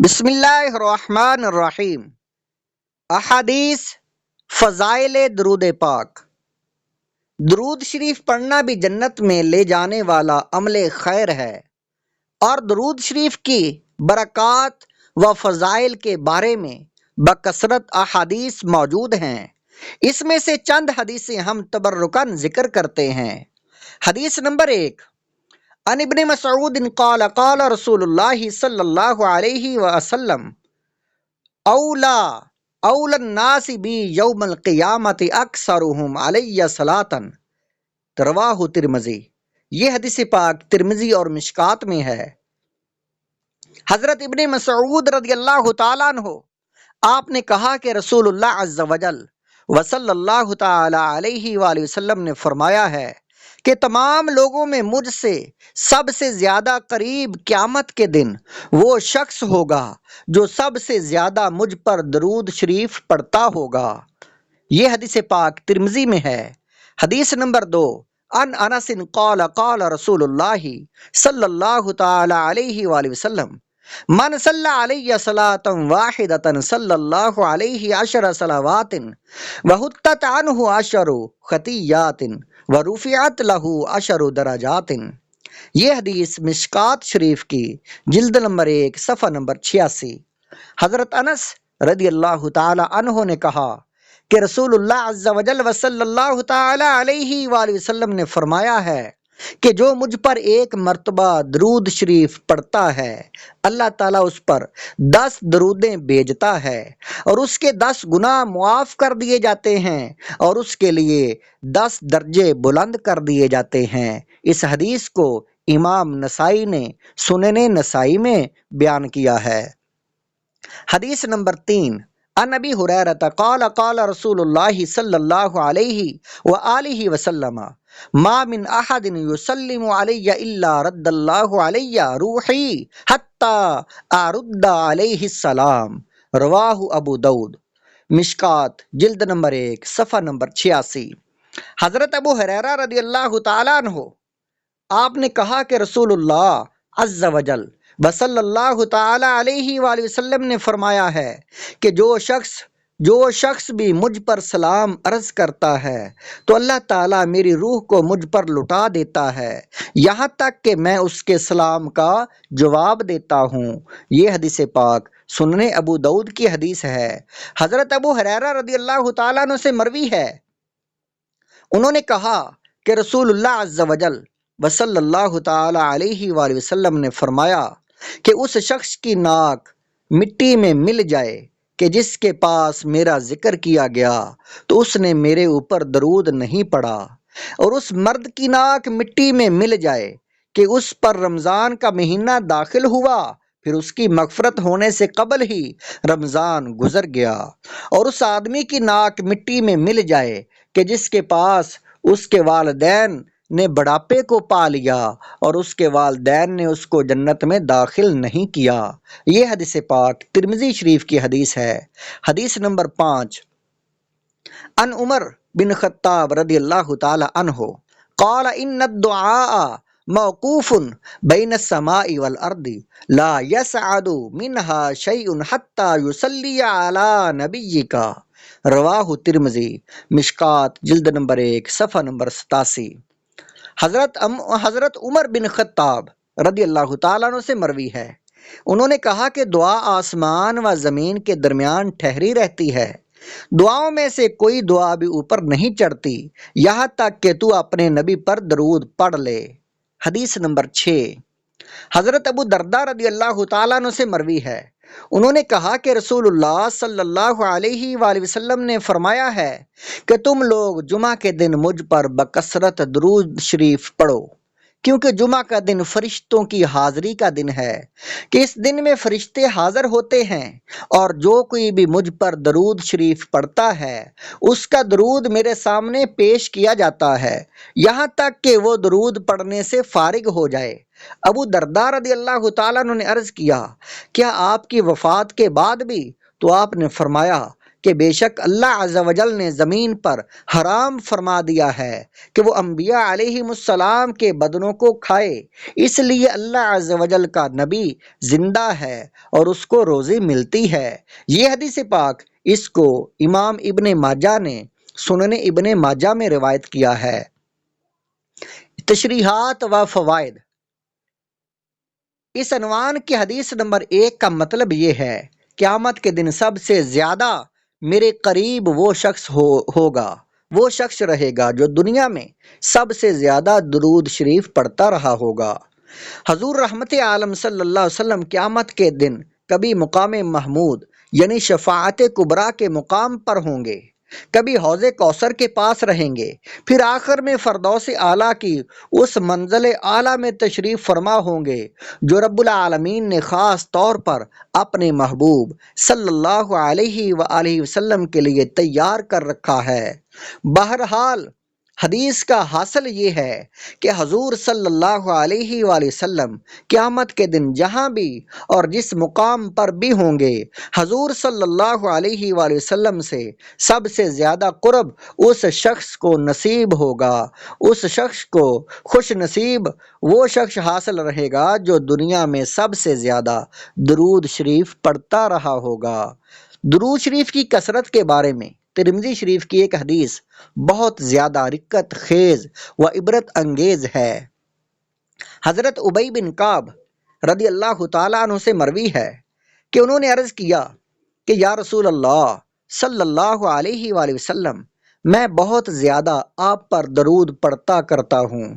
بسم اللہ الرحمن الرحیم۔ احادیث فضائل درود پاک۔ درود شریف پڑھنا بھی جنت میں لے جانے والا عمل خیر ہے، اور درود شریف کی برکات و فضائل کے بارے میں بکثرت احادیث موجود ہیں۔ اس میں سے چند حدیثیں ہم تبرکاً ذکر کرتے ہیں۔ حدیث نمبر 1، عن ابن مسعود قال قال رسول اللہ صلی اللہ علیہ وسلم اولا الناس بی یوم القیامت اکثرهم علی صلاۃ، رواہ ترمذی۔ یہ حدیث پاک ترمذی اور مشکات میں ہے۔ حضرت ابن مسعود رضی اللہ تعالیٰ عنہ آپ نے کہا کہ رسول اللہ عز وجل وصلی اللہ تعالی علیہ وآلہ وسلم نے فرمایا ہے کہ تمام لوگوں میں مجھ سے سب سے زیادہ قریب قیامت کے دن وہ شخص ہوگا جو سب سے زیادہ مجھ پر درود شریف پڑھتا ہوگا۔ یہ حدیث پاک ترمذی میں ہے۔ حدیث نمبر 2، عن انس قال قال رسول اللہ صلی اللہ تعالی علیہ وآلہ وسلم من صلی علیہ صلاۃ واحدۃ صلی اللہ علیہ عشر صلوات وحطت عنہ عشر خطیات ورفعت لہ عشر درجات۔ یہ حدیث مشکات شریف کی جلد نمبر 1 صفحہ نمبر 86۔ حضرت انس رضی اللہ تعالی عنہ نے کہا کہ رسول اللہ عز وجل وصلی اللہ تعالی علیہ وآلہ وسلم نے فرمایا ہے کہ جو مجھ پر ایک مرتبہ درود شریف پڑھتا ہے، اللہ تعالیٰ اس پر 10 درودیں بھیجتا ہے، اور اس کے 10 گناہ معاف کر دیے جاتے ہیں، اور اس کے لیے 10 درجے بلند کر دیے جاتے ہیں۔ اس حدیث کو امام نسائی نے سنن نسائی میں بیان کیا ہے۔ حدیث نمبر 3، عن ابی ہریرہ قال قال رسول اللہ صلی اللہ علیہ وآلہ وسلم ما من احد یسلم علی الا رد اللہ علی روحی حتی ارد علیہ السلام، رواہ ابو داؤد۔ مشکات جلد نمبر 1 صفحہ نمبر 86۔ حضرت ابو ہریرہ رضی اللہ تعالیٰ عنہ آپ نے کہا کہ رسول اللہ عز وجل وصلی اللہ تعالی علیہ وآلہ وسلم نے فرمایا ہے کہ جو شخص بھی مجھ پر سلام عرض کرتا ہے تو اللہ تعالیٰ میری روح کو مجھ پر لٹا دیتا ہے، یہاں تک کہ میں اس کے سلام کا جواب دیتا ہوں۔ یہ حدیث پاک سنن ابو داؤد کی حدیث ہے۔ حضرت ابو ہریرہ رضی اللہ تعالیٰ عنہ سے مروی ہے، انہوں نے کہا کہ رسول اللہ عز وجل وصلی اللہ تعالی علیہ وآلہ وسلم نے فرمایا کہ اس شخص کی ناک مٹی میں مل جائے کہ جس کے پاس میرا ذکر کیا گیا تو اس نے میرے اوپر درود نہیں پڑھا، اور اس مرد کی ناک مٹی میں مل جائے کہ اس پر رمضان کا مہینہ داخل ہوا، پھر اس کی مغفرت ہونے سے قبل ہی رمضان گزر گیا، اور اس آدمی کی ناک مٹی میں مل جائے کہ جس کے پاس اس کے والدین نے بڑھاپے کو پا لیا اور اس کے والدین نے اس کو جنت میں داخل نہیں کیا۔ یہ حدیث پاک ترمذی شریف کی حدیث ہے۔ حدیث نمبر 5، عن عمر بن خطاب رضی اللہ تعالی عنہ قال ان الدعاء موقوف بین السماء والارض لا يسعد منها شیء حتى يصلی علی نبیک، رواہ ترمذی۔ مشکات جلد نمبر 1 صفحہ نمبر 87۔ حضرت عمر بن خطاب رضی اللہ تعالیٰ عنہ سے مروی ہے، انہوں نے کہا کہ دعا آسمان و زمین کے درمیان ٹھہری رہتی ہے، دعاؤں میں سے کوئی دعا بھی اوپر نہیں چڑھتی یہاں تک کہ تو اپنے نبی پر درود پڑھ لے۔ حدیث نمبر 6، حضرت ابو درداء رضی اللہ تعالیٰ عنہ سے مروی ہے، انہوں نے کہا کہ رسول اللہ صلی اللہ علیہ وآلہ وسلم نے فرمایا ہے کہ تم لوگ جمعہ کے دن مجھ پر بکثرت درود شریف پڑھو، کیونکہ جمعہ کا دن فرشتوں کی حاضری کا دن ہے کہ اس دن میں فرشتے حاضر ہوتے ہیں، اور جو کوئی بھی مجھ پر درود شریف پڑھتا ہے اس کا درود میرے سامنے پیش کیا جاتا ہے یہاں تک کہ وہ درود پڑھنے سے فارغ ہو جائے۔ ابو درداء رضی اللہ تعالیٰ عنہ نے عرض کیا، کیا آپ کی وفات کے بعد بھی؟ تو آپ نے فرمایا کہ بے شک اللہ عز و جل نے زمین پر حرام فرما دیا ہے کہ وہ انبیاء علیہم السلام کے بدنوں کو کھائے، اس لیے اللہ عز و جل کا نبی زندہ ہے اور اس کو روزی ملتی ہے۔ یہ حدیث پاک اس کو امام ابن ماجہ نے سنن ابن ماجہ میں روایت کیا ہے۔ تشریحات و فوائد۔ اس عنوان کی حدیث نمبر 1 کا مطلب یہ ہے، قیامت کے دن سب سے زیادہ میرے قریب وہ شخص ہوگا، وہ شخص رہے گا جو دنیا میں سب سے زیادہ درود شریف پڑھتا رہا ہوگا۔ حضور رحمت عالم صلی اللہ علیہ وسلم قیامت کے دن کبھی مقام محمود یعنی شفاعت کبریٰ کے مقام پر ہوں گے، کبھی حوض کوثر کے پاس رہیں گے، پھر آخر میں فردوس اعلیٰ کی اس منزل اعلیٰ میں تشریف فرما ہوں گے جو رب العالمین نے خاص طور پر اپنے محبوب صلی اللہ علیہ وآلہ وسلم کے لیے تیار کر رکھا ہے۔ بہرحال حدیث کا حاصل یہ ہے کہ حضور صلی اللہ علیہ وآلہ وسلم قیامت کے دن جہاں بھی اور جس مقام پر بھی ہوں گے، حضور صلی اللہ علیہ وآلہ وسلم سے سب سے زیادہ قرب اس شخص کو نصیب ہوگا، اس شخص کو خوش نصیب وہ شخص حاصل رہے گا جو دنیا میں سب سے زیادہ درود شریف پڑھتا رہا ہوگا۔ درود شریف کی کثرت کے بارے میں ترمذی شریف کی ایک حدیث بہت زیادہ رکت خیز و عبرت انگیز ہے۔ حضرت ابی بن کعب رضی اللہ تعالیٰ عنہ سے مروی ہے کہ انہوں نے عرض کیا کہ یا رسول اللہ صلی اللہ علیہ وآلہ وسلم، میں بہت زیادہ آپ پر درود پڑھتا کرتا ہوں،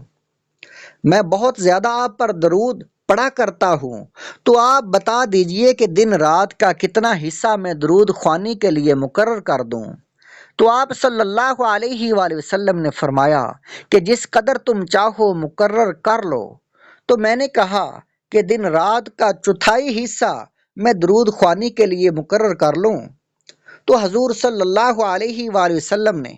میں بہت زیادہ آپ پر درود پڑھا کرتا ہوں، تو آپ بتا دیجئے کہ دن رات کا کتنا حصہ میں درود خوانی کے لیے مقرر کر دوں؟ تو آپ صلی اللہ علیہ وآلہ وسلم نے فرمایا کہ جس قدر تم چاہو مقرر کر لو۔ تو میں نے کہا کہ دن رات کا چوتھائی حصہ میں درود خوانی کے لیے مقرر کر لوں؟ تو حضور صلی اللہ علیہ وآلہ وسلم نے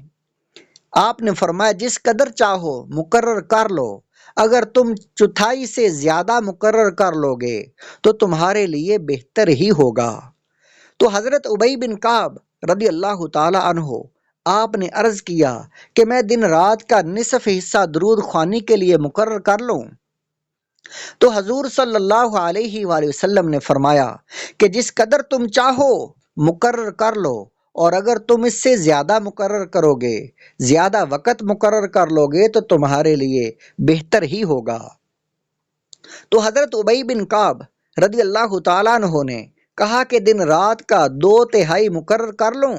آپ نے فرمایا جس قدر چاہو مقرر کر لو، اگر تم چوتھائی سے زیادہ مقرر کر لو گے تو تمہارے لیے بہتر ہی ہوگا۔ تو حضرت ابی بن کعب رضی اللہ تعالی عنہ آپ نے عرض کیا کہ میں دن رات کا نصف حصہ درود خوانی کے لیے مقرر کر لوں؟ تو حضور صلی اللہ علیہ وآلہ وسلم نے فرمایا کہ جس قدر تم چاہو مقرر کر لو، اور اگر تم اس سے زیادہ مقرر کرو گے، زیادہ وقت مقرر کر لو گے تو تمہارے لیے بہتر ہی ہوگا۔ تو حضرت ابی بن کعب رضی اللہ تعالیٰ عنہ نے کہا کہ دن رات کا 2/3 مقرر کر لوں؟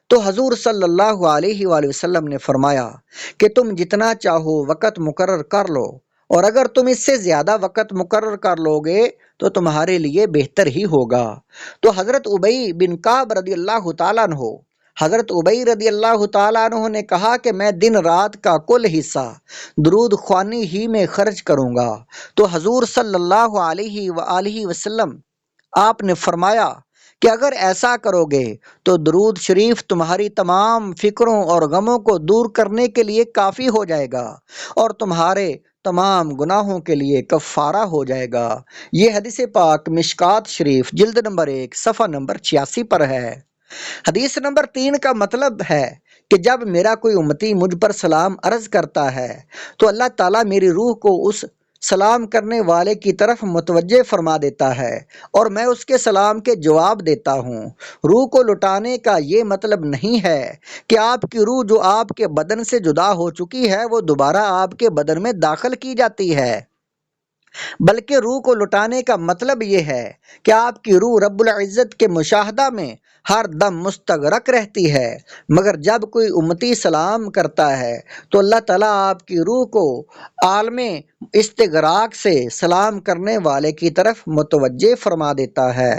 تو حضور صلی اللہ علیہ وآلہ وسلم نے فرمایا کہ تم جتنا چاہو وقت مقرر کر لو، اور اگر تم اس سے زیادہ وقت مقرر کر لو گے تو تمہارے لیے بہتر ہی ہوگا۔ تو حضرت ابی بن کعب رضی اللہ تعالیٰ عنہ حضرت ابی رضی اللہ تعالیٰ عنہ نے کہا کہ میں دن رات کا کل حصہ درود خوانی ہی میں خرچ کروں گا۔ تو حضور صلی اللہ علیہ وآلہ وسلم آپ نے فرمایا کہ اگر ایسا کرو گے تو درود شریف تمہاری تمام فکروں اور غموں کو دور کرنے کے لیے کافی ہو جائے گا اور تمہارے تمام گناہوں کے لیے کفارہ ہو جائے گا۔ یہ حدیث پاک مشکات شریف جلد نمبر 1 صفحہ نمبر 86 پر ہے۔ حدیث نمبر 3 کا مطلب ہے کہ جب میرا کوئی امتی مجھ پر سلام عرض کرتا ہے تو اللہ تعالیٰ میری روح کو اس سلام کرنے والے کی طرف متوجہ فرما دیتا ہے اور میں اس کے سلام کے جواب دیتا ہوں۔ روح کو لٹانے کا یہ مطلب نہیں ہے کہ آپ کی روح جو آپ کے بدن سے جدا ہو چکی ہے وہ دوبارہ آپ کے بدن میں داخل کی جاتی ہے، بلکہ روح کو لٹانے کا مطلب یہ ہے کہ آپ کی روح رب العزت کے مشاہدہ میں ہر دم مستغرق رہتی ہے، مگر جب کوئی امتی سلام کرتا ہے تو اللہ تعالیٰ آپ کی روح کو عالم استغراق سے سلام کرنے والے کی طرف متوجہ فرما دیتا ہے۔